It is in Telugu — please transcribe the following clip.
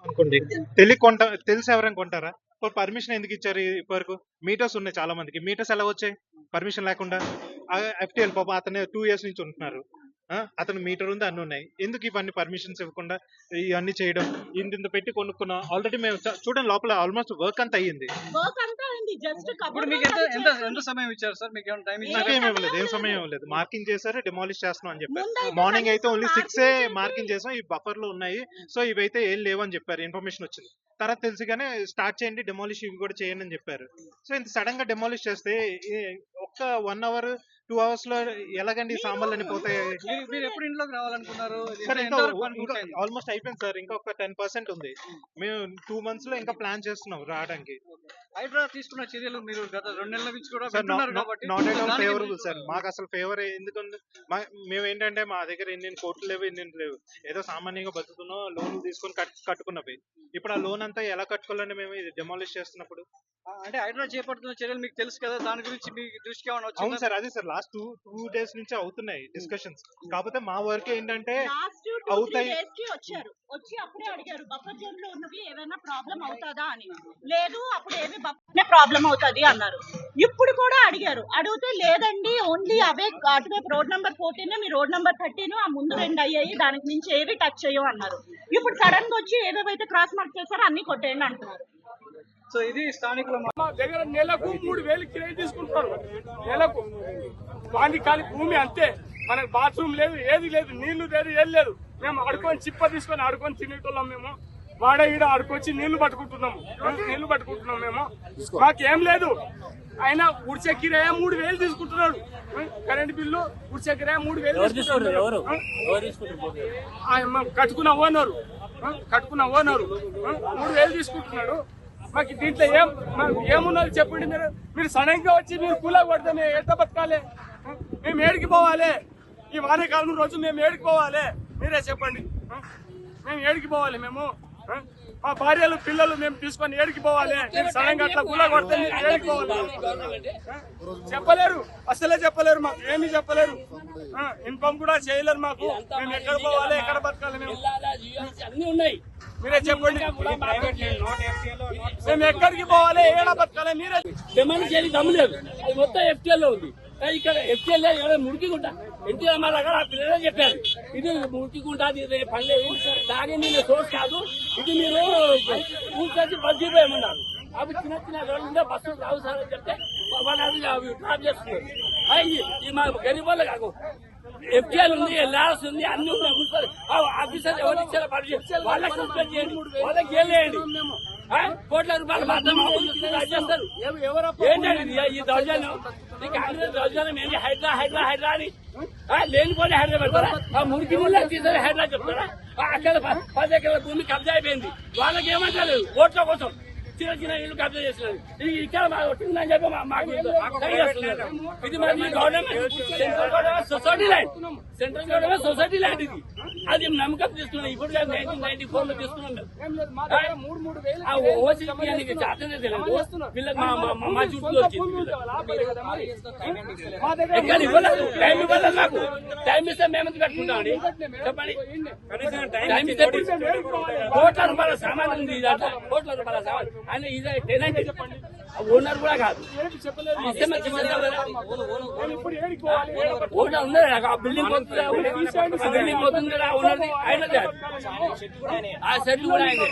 అనుకోండి తెలిసి ఎవరైనా కొంటారా? పర్మిషన్ ఎందుకు ఇచ్చారు ఇప్పటివరకు? మీటర్స్ ఉన్నాయి చాలా మందికి. మీటర్స్ ఎలా వచ్చాయి పర్మిషన్ లేకుండా? ఎఫ్టీఎల్ పాపం అతను 2 years నుంచి ఉంటున్నారు. అతను మీటర్ ఉంది, అన్ని ఉన్నాయి. ఎందుకు ఇవన్నీ పర్మిషన్స్ ఇవ్వకుండా ఇవన్నీ చేయడం? ఇంత పెట్టి కొనుక్కున్నాం ఆల్రెడీ. మేము చూడండి లోపల ఆల్మోస్ట్ వర్క్ అంతా అయ్యింది. ఎంత సమయం ఇచ్చారు సార్? మీకు ఏమైనా టైం ఇచ్చారు? ఏం సమయం ఇవ్వలేదు. మార్కింగ్ చేశారు, డిమాలిష్ చేస్తున్నాం అని చెప్పారు. మార్నింగ్ అయితే ఓన్లీ 6 మార్కింగ్ చేసాం, ఈ బఫర్ లో ఉన్నాయి, సో ఇవైతే ఏం లేవని చెప్పారు. ఇన్ఫర్మేషన్ వచ్చింది తర్వాత తెలిసిగానే స్టార్ట్ చేయండి, డెమాలిష్ ఇవి కూడా చేయండి అని చెప్పారు. సో ఇంత సడన్ గా డెమాలిష్ చేస్తే ఒక్క 1 hour 2 hours లో ఎలాగండి సాంబార్లు అని పోతాయి? మీరు ఎప్పుడు ఇంట్లోకి రావాలనుకున్నారు? ఆల్మోస్ట్ అయిపోయింది సార్, ఇంకా ఒక 10% ఉంది. మేము 2 months లో ఇంకా ప్లాన్ చేస్తున్నాం రావడానికి. హైడ్రా తీసుకున్న చర్యలు మీరు గత 2 నెలల నుంచి కూడా not at all favourable sir. మాకు అసలు ఫేవర్ ఎందుకంటే మేము ఏంటంటే మా దగ్గర ఇన్ని కోట్లు లేవు, ఇన్ని లేవు, ఏదో సామాన్యంగా బతుకుతున్నాం, లోన్లు తీసుకొని కట్టుకున్నవి. ఇప్పుడు ఆ లోన్ అంతా ఎలా కట్టుకోవాలని మేము ఇది డెమాలిష్ చేస్తున్నప్పుడు? అంటే హైడ్రా చేపడుతున్న చర్యలు మీకు తెలుసు కదా, దాని గురించి మీ దృష్టికి ఏమైనా వచ్చిందా? అవును సార్, అదే సార్ లాస్ట్ 2 days నుంచి అవుతున్నాయి డిస్కషన్స్. కాకపోతే మా వర్క్ ఏంటంటే అవుతాయి వచ్చి అప్పుడే అడిగారు బఫర్ జోన్ లో ఉన్నవి ఏమైనా ప్రాబ్లం అవుతుందా అని. లేదు అప్పుడు ఏమి బఫర్ ప్రాబ్లం అవుతుంది అన్నారు. ఇప్పుడు కూడా అడిగారు, అడిగితే లేదండి ఓన్లీ అవే అటువైపు రోడ్ నెంబర్ 14 మీ రోడ్ నెంబర్ 13 ఆ ముందు 2 అయ్యాయి, దానికి మించి ఏవి టచ్ చేయవు అన్నారు. ఇప్పుడు సడన్ గా వచ్చి ఏవేవైతే క్రాస్ మార్క్ చేశారో అన్ని కొట్టేయండి అంటున్నారు. సో ఇది స్థానికుల మా దగ్గర నెలకు 3,000 కిరాయి తీసుకుంటారు. నెలకు వాడికి కానీ భూమి అంతే. మనకు బాత్రూమ్ లేదు, ఏది లేదు, నీళ్లు లేదు, ఏది లేదు. మేము అడుకొని చిప్ప తీసుకొని అడుకొని తినేటోళ్ళం. మేము వాడ ఈడ అడుకొచ్చి నీళ్లు పట్టుకుంటున్నాము మేము. మాకేం లేదు. ఆయన ఉడిచే కిరాయి 3,000 తీసుకుంటున్నాడు. కరెంట్ బిల్లు ఉడిచే కిరాయి 3,000 తీసుకుంటున్నారు. కట్టుకున్న ఓనరు 3,000 తీసుకుంటున్నాడు. మాకు దీంట్లో ఏమున్నది చెప్పండి. మీరు సడన్ గా వచ్చి మీరు కూలా కొడితే మేము ఎంత బతకాలి? మేము ఏడికి పోవాలి? ఈ వానాకాలం రోజు మేము ఏడికి పోవాలి? మీరే చెప్పండి. మేము ఏడికి పోవాలి? మేము మా భార్యలు పిల్లలు మేము తీసుకొని ఏడికి పోవాలి? మీరు సడన్ గా అట్లా కూలా కొడితే మీరు ఏడికి పోవాలి? చెప్పలేరు, అసలే చెప్పలేరు, మాకు ఏమీ చెప్పలేరు. ఇన్కమ్ కూడా చేయలేరు మాకు. మేము ఎక్కడ పోవాలి, ఎక్కడ బతకాలి? మేము అన్ని ఉన్నాయి, మీరే చెప్పండి. మేము ఎక్కడికి పోవాలి, ఏడా బతకాలి? మీరే డిమాండ్ చేయడానికి దమ్ము లేదు. అది మొత్తం ఎఫ్టీఎల్ లో ఉంది. ఇక్కడ ఎఫ్టీఎల్ మురికిగుంట ఎన్టీఆర్ మా దగ్గర ఆ పిల్లలే చెప్పారు, ఇది మురికిగుంట, పని దాని నేను సోర్స్ కాదు, ఇది మీరు కూర్చొచ్చి బస్ చేయమన్నారు. అవి చిన్న రోడ్లు బస్సులు రావు సార్ అని చెప్తే డ్రాప్ చేస్తున్నారు. ఇది మా గరీబ్ వాళ్ళే కాదు. ఎఫ్టీఎల్ ఉంది, ఎల్ఆర్ఎస్ ఉంది, అన్ని ఉన్నాయి. మున్సిపల్ ఆఫీసర్ ఎవరు ఇచ్చారో పరిచయం వాళ్ళకి సస్పెండ్ చేయండి, వాళ్ళకి గెలేయండి. కోట్ల రూపాయలు చేస్తారు. ఏంటండి ఈ దౌర్జన్యం? ఈ కాంగ్రెస్ దౌర్జన్యం ఏంటి? హైడ్రా అని లేనిపోయి హైడ్రా పెడతారా? ఆ మురికి నీళ్ళు తీసారి హైడ్రా చెప్తారా? అక్కడ 10 ఎకరాల భూమి కబ్జా అయిపోయింది. వాళ్ళకి ఏమంటారు? ఓట్ల కోసం చిన్న ఇల్లు కబ్జా చేస్తున్నారు. ఇక్కడ వచ్చిందని చెప్పి మాకు ఇది మరి government central government society land ఇది. అది నమ్మకం తీసుకున్నాం. ఇప్పుడు 1994 లో తీసుకున్నాం. చాటనే తెలియదు వీళ్ళకి. మా చుట్టూ వచ్చింది. ఎక్కడ ఇవ్వలేదు, టైం ఇవ్వలేదు. నాకు టైం ఇస్తే మేమంతా పెట్టుకుంటామండి. చెప్పండి, టైం ఇస్తే కోట్ల రూపాయల సామాన్ ఉంది. కోట్ల రూపాయల సామాన్ ఆయన ఇది చెప్పండి. ఓనర్ కూడా కాదు, ఓనర్ ఉన్నది. నాకు ఆ బిల్డింగ్ పోతుంది కదా ఓనర్ది, ఆయన ఆ సెట్ కూడా ఆయన.